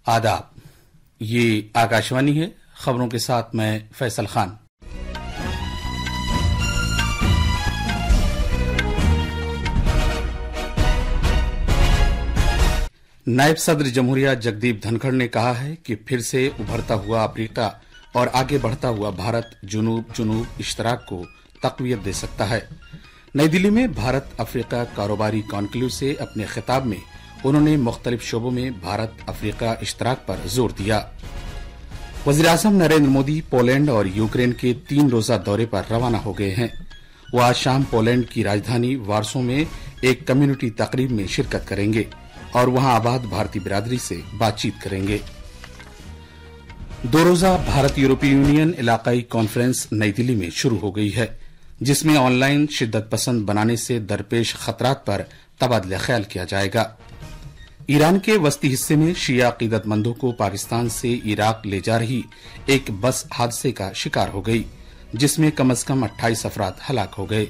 आदाब। ये आकाशवाणी है। खबरों के साथ मैं फैसल खान। नायब सदर जमहूरिया जगदीप धनखड़ ने कहा है कि फिर से उभरता हुआ अफ्रीका और आगे बढ़ता हुआ भारत जुनूब इश्तराक को तकवीत दे सकता है। नई दिल्ली में भारत अफ्रीका कारोबारी कॉन्क्लेव से अपने खिताब में उन्होंने मुख्तलिफ शोबों में भारत अफ्रीका इश्तराक पर जोर दिया। वज़ीर-ए-आज़म नरेंद्र मोदी पोलैंड और यूक्रेन के 3 रोजा दौरे पर रवाना हो गए हैं। वो आज शाम पोलैंड की राजधानी वार्सो में एक कम्युनिटी तकरीब में शिरकत करेंगे और वहां आबाद भारतीय बिरादरी से बातचीत करेंगे। 2 रोजा भारत यूरोपीय यूनियन इलाकाई कॉन्फ्रेंस नई दिल्ली में शुरू हो गई है, जिसमें ऑनलाइन शिद्दत पसंद बनाने से दरपेश खतरात पर तबादला ख्याल किया जाएगा। ईरान के वस्ती हिस्से में शिया अकीदतमंदों को पाकिस्तान से इराक ले जा रही एक बस हादसे का शिकार हो गई, जिसमें कम से कम 28 अफराद हलाक हो गए।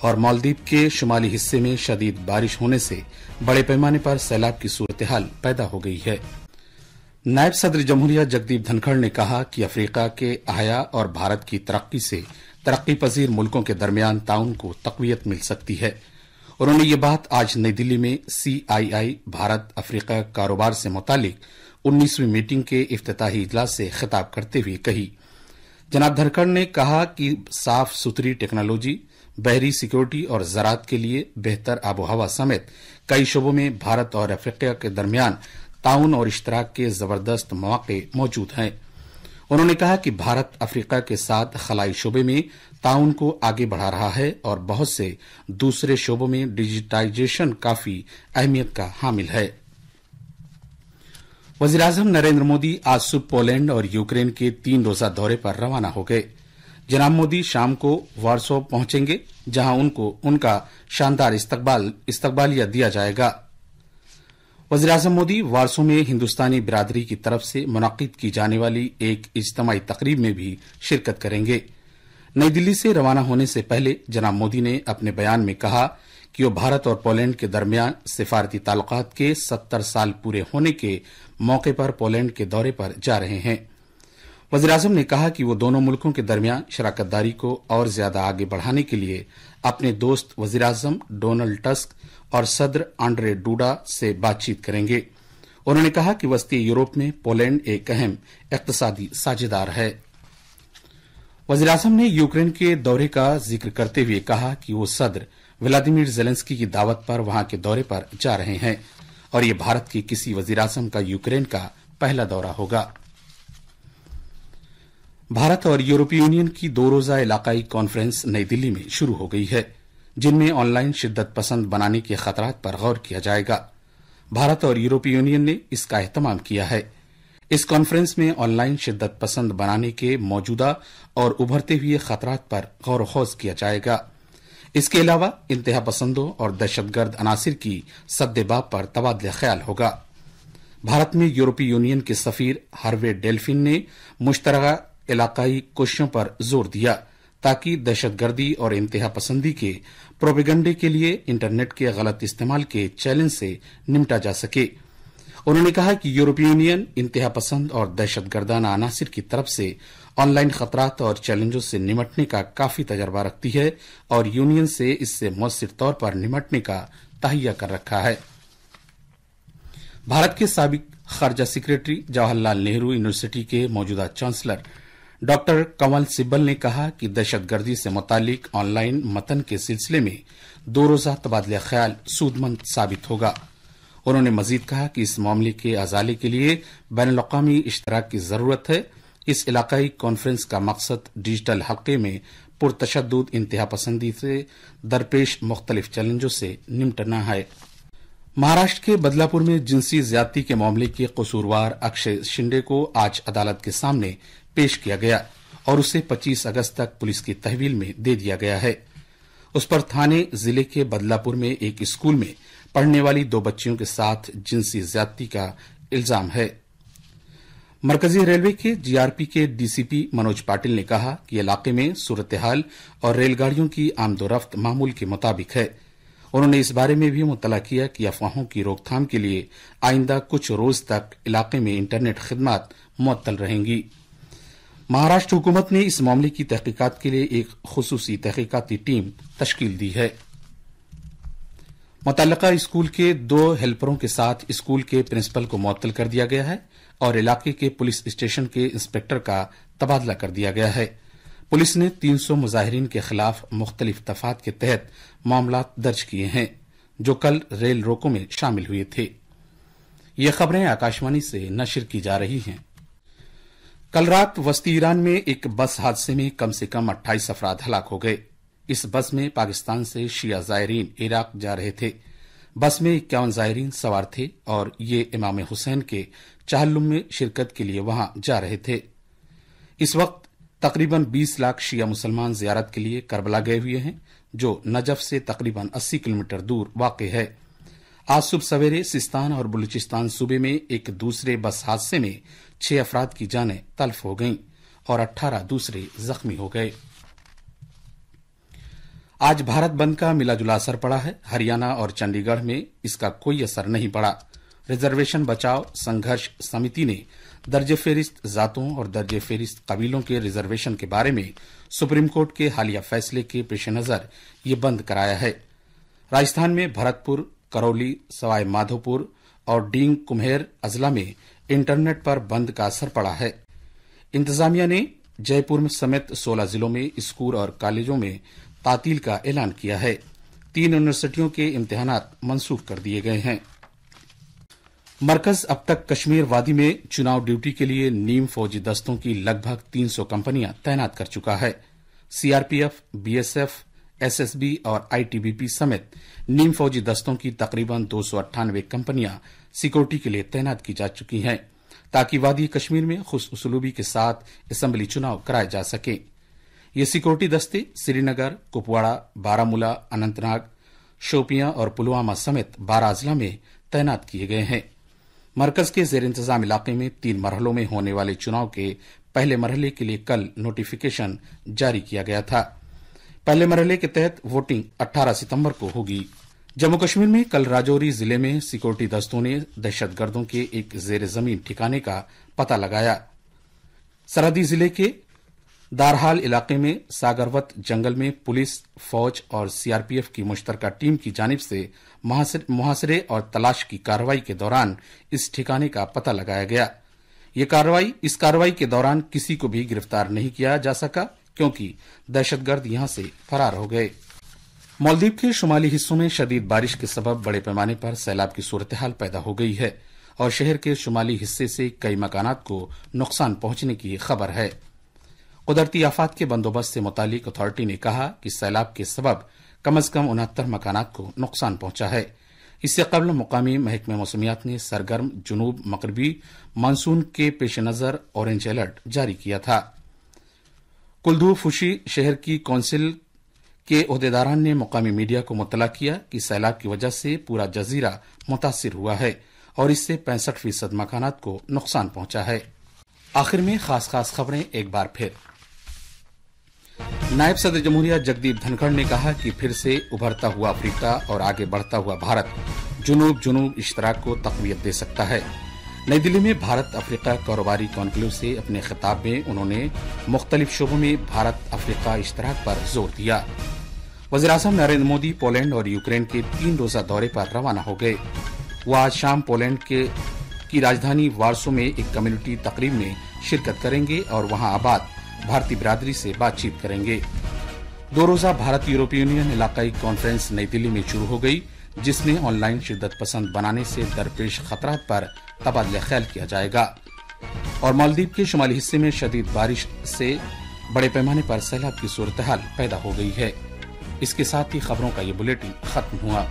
और मालदीव के शुमाली हिस्से में शदीद बारिश होने से बड़े पैमाने पर सैलाब की सूरत हाल पैदा हो गई है। नायब सदर जमहूरिया जगदीप धनखड़ ने कहा कि अफ्रीका के अहया और भारत की तरक्की से तरक्की पजीर मुल्कों के दरमियान ताउन को तकवीत मिल सकती है। उन्होंने ये बात आज नई दिल्ली में CII भारत अफ्रीका कारोबार से मुतालिक 19वीं मीटिंग के इफ्तिताही इजलास से खिताब करते हुए कही। जनाब धनखड़ ने कहा कि साफ सुथरी टेक्नोलॉजी, बहरी सिक्योरिटी और ज़राअत के लिए बेहतर आबोहवा समेत कई शोबों में भारत और अफ्रीका के दरमियान ताउन और इश्तराक के जबरदस्त मौके मौजूद हैं। उन्होंने कहा कि भारत अफ्रीका के साथ खलाई शोबे में ताउन को आगे बढ़ा रहा है और बहुत से दूसरे शोबों में डिजिटाइजेशन काफी अहमियत का हामिल है। वज़ीर-ए-आज़म नरेंद्र मोदी आज सुबह पोलैंड और यूक्रेन के 3 रोजा दौरे पर रवाना हो गए। जनाब मोदी शाम को वार्सो पहुंचेंगे, जहां उनको उनका शानदार इस्तकबालिया दिया जाएगा। वज़ीर-ए-आज़म मोदी वार्सो में हिंदुस्तानी बिरादरी की तरफ से मुनक्किद की जाने वाली एक इज्तिमाई तकरीब में भी शिरकत करेंगे। नई दिल्ली से रवाना होने से पहले जनाब मोदी ने अपने बयान में कहा कि वो भारत और पोलैंड के दरमियान सिफारती ताल्लुकात के 70 साल पूरे होने के मौके पर पोलैंड के दौरे पर जा रहे हैं। वज़ीर-ए-आज़म ने कहा कि वो दोनों मुल्कों के दरमियान शराकतदारी को और ज्यादा आगे बढ़ाने के लिए अपने दोस्त वज़ीर-ए-आज़म डोनाल्ड टस्क और सदर आंड्रे डूडा से बातचीत करेंगे। उन्होंने कहा कि वस्ती यूरोप में पोलैंड एक अहम इक्तिसादी साझेदार है। वज़ीर-ए-आज़म ने यूक्रेन के दौरे का जिक्र करते हुए कहा कि वो सदर व्लादिमीर ज़ेलेंस्की की दावत पर वहां के दौरे पर जा रहे हैं और ये भारत के किसी वज़ीर-ए-आज़म का यूक्रेन का पहला दौरा होगा। भारत और यूरोपीय यूनियन की 2 रोजा इलाकाई कॉन्फ्रेंस नई दिल्ली में शुरू हो गई है, जिनमें ऑनलाइन शिद्दत पसंद बनाने के खतरात पर गौर किया जाएगा। भारत और यूरोपीय यूनियन ने इसका एहतमाम किया है। इस कॉन्फ्रेंस में ऑनलाइन शिद्दत पसंद बनाने के मौजूदा और उभरते हुए खतरात पर गौर खौज किया जाएगा। इसके अलावा इंतहा पसंदों और दहशतगर्द अनासिर की सद्देबाब पर तबादला ख्याल होगा। भारत में यूरोपीय यूनियन के सफीर हार्वे डेल्फिन ने मुश्तरका इलाकाई कोशिशों पर जोर दिया ताकि दहशतगर्दी और इंतहा पसंदी के प्रोपेगंडे के लिए इंटरनेट के गलत इस्तेमाल के चैलेंज से निपटा जा सके। उन्होंने कहा कि यूरोपीय यूनियन इंतहा पसंद और दहशतगर्दाना अनासिर की तरफ से ऑनलाइन खतरात और चैलेंजों से निमटने का काफी तजर्बा रखती है और यूनियन से इससे मौसर तौर पर निमटने का तहैया कर रखा है। भारत के साबिक खारजा सेक्रेटरी जवाहरलाल नेहरू यूनिवर्सिटी के मौजूदा चांसलर डॉक्टर कंवल सिब्बल ने कहा कि दहशतगर्दी से मुतालिक ऑनलाइन मतन के सिलसिले में 2 रोजा तबादला ख्याल सूदमंद साबित होगा। उन्होंने मजीद कहा कि इस मामले के अजाले के लिए बैनुल-अक़वामी इश्तराक की जरूरत है। इस इलाकाई कॉन्फ्रेंस का मकसद डिजिटल हल्के में पुरतशद्दुद इंतहा पसंदी से दरपेश मुख्तलिफ चैलेंजों से निपटना है। महाराष्ट्र के बदलापुर में जिनसी ज्यादती के मामले के कसूरवार अक्षय शिंदे को आज अदालत के सामने पेश किया गया और उसे 25 अगस्त तक पुलिस की तहवील में दे दिया गया है। उस पर थाने जिले के बदलापुर में एक स्कूल में पढ़ने वाली 2 बच्चियों के साथ जिनसी ज्यादती का इल्जाम है। मरकजी रेलवे के जीआरपी के डीसीपी मनोज पाटिल ने कहा कि इलाके में सूरत हाल और रेलगाड़ियों की आमदोरफ्त मामूल के मुताबिक है। उन्होंने इस बारे में भी मुत्तला किया कि अफवाहों की रोकथाम के लिए आइंदा कुछ रोज तक इलाके में इंटरनेट खिदमत मुअत्तल रहेंगी। महाराष्ट्र हुकूमत ने इस मामले की तहकीकात के लिए एक खुसूसी तहकीकाती टीम तश्कील दी है। मुतल्लका स्कूल के 2 हेल्परों के साथ स्कूल के प्रिंसिपल को मुअत्तल कर दिया गया है और इलाके के पुलिस स्टेशन के इंस्पेक्टर का तबादला कर दिया गया है। पुलिस ने 300 मुजाहिरीन के खिलाफ मुख्तलिफ दफात के तहत मामला दर्ज किए हैं जो कल रेल रोको में शामिल हुए थे। ये खबरें आकाशवाणी से नशर की जा रही हैं। कल रात वस्ती ईरान में एक बस हादसे में कम से कम 28 अफराद हलाक हो गए। इस बस में पाकिस्तान से शिया जायरीन इराक जा रहे थे। बस में 51 जायरीन सवार थे और ये इमाम हुसैन के चहल्लुम में शिरकत के लिए वहां जा रहे थे। इस वक्त तकरीबन 20 लाख शिया मुसलमान जियारत के लिए करबला गए हुए हैं जो नजफ से तकरीबन 80 किलोमीटर दूर वाक़ है। आज सुबह सवेरे सिस्तान और बलूचिस्तान सूबे में एक दूसरे बस हादसे में 6 अफराद की जानें तल्फ हो गईं और 18 दूसरे जख्मी हो गए। आज भारत बंद का मिलाजुला असर पड़ा है। हरियाणा और चंडीगढ़ में इसका कोई असर नहीं पड़ा। रिजर्वेशन बचाव संघर्ष समिति ने दर्जे फेरिस्त जातों और दर्जे फेरिस्त कबीलों के रिजर्वेशन के बारे में सुप्रीम कोर्ट के हालिया फैसले के पेश नजर ये बंद कराया है। राजस्थान में भरतपुर, करौली, सवाई माधोपुर और डींग कुम्हेर अजला में इंटरनेट पर बंद का असर पड़ा है। इंतजामिया ने जयपुर में समेत 16 जिलों में स्कूल और कॉलेजों में तातील का ऐलान किया है। 3 यूनिवर्सिटियों के इम्तिहानात मंसूख कर दिए गए हैं। मरकज अब तक कश्मीर वादी में चुनाव ड्यूटी के लिए नीम फौजी दस्तों की लगभग 300 कंपनियां तैनात कर चुका है। सीआरपीएफ, बीएसएफ, एसएसबी और आईटीबीपी समेत नीम फौजी दस्तों की तकरीबन 298 कंपनियां सिक्योरिटी के लिए तैनात की जा चुकी हैं ताकि वादी कश्मीर में खुश उसलूबी के साथ असेंबली चुनाव कराए जा सके। ये सिक्योरिटी दस्ते श्रीनगर, कुपवाड़ा, बारामूला, अनंतनाग, शोपियां और पुलवामा समेत 12 अजला में तैनात किए गए हैं। मरकज के जेर इंतजाम इलाके में 3 मरहलों में होने वाले चुनाव के पहले मरहले के लिए कल नोटिफिकेशन जारी किया गया था। पहले मरहले के तहत वोटिंग 18 सितंबर को होगी। जम्मू कश्मीर में कल राजौरी जिले में सिक्योरिटी दस्तों ने दहशतगर्दों के एक जेर जमीन ठिकाने का पता लगाया। सरहदी जिले के दारहाल इलाके में सागरवत जंगल में पुलिस, फौज और सीआरपीएफ की मुश्तरका टीम की जानिब से मुहासरे और तलाश की कार्रवाई के दौरान इस ठिकाने का पता लगाया गया। इस कार्रवाई के दौरान किसी को भी गिरफ्तार नहीं किया जा सका क्योंकि दहशतगर्द यहां से फरार हो गए। मालदीव के शुमाली हिस्सों में शदीद बारिश के सबब बड़े पैमाने पर सैलाब की सूरत हाल पैदा हो गई है और शहर के शुमाली हिस्से से कई मकानात को नुकसान पहुंचने की खबर है। कुदरती आफात के बंदोबस्त से मुतालिक अथॉरिटी ने कहा कि सैलाब के सबब कम से कम 69 मकानात को नुकसान पहुंचा है। इससे कबल मुकामी महकमे मौसमियात ने सरगर्म जुनूब मगरबी मानसून के पेश नजर ऑरेंज अलर्ट जारी किया था। कुल्दू फुशी शहर की कौंसिल के ओहदेदारान ने मुकामी मीडिया को मुत्तला किया कि सैलाब की वजह से पूरा जजीरा मुतासिर हुआ है और इससे 65% मकानात को नुकसान पहुंचा है। आखिर में खास खबरें एक बार फिर। नायब सदर जमहूरिया जगदीप धनखड़ ने कहा कि फिर से उभरता हुआ अफ्रीका और आगे बढ़ता हुआ भारत जुनूब इश्तराक को तक़वियत दे सकता है। नई दिल्ली में भारत अफ्रीका कारोबारी कॉन्क्लेव से अपने खिताब में उन्होंने मुख्तलिफ शोबों में भारत अफ्रीका इश्तराक पर जोर दिया। वज़ीर-ए-आज़म नरेंद्र मोदी पोलैंड और यूक्रेन के 3 रोजा दौरे पर रवाना हो गए। वो आज शाम पोलैंड की राजधानी वार्सो में एक कम्युनिटी तकरीब में शिरकत करेंगे और वहां आबाद भारतीय बिरादरी से बातचीत करेंगे। 2 रोजा भारत यूरोपीय यूनियन इलाकाई कॉन्फ्रेंस नई दिल्ली में शुरू हो गई जिसमें ऑनलाइन शिद्दत पसंद बनाने से दरपेश खतरात पर तबादला ख्याल किया जाएगा। और मालदीव के शुमाली हिस्से में शदीद बारिश से बड़े पैमाने पर सैलाब की सूरत हाल पैदा हो गई है। इसके साथ ही खबरों का ये बुलेटिन खत्म हुआ।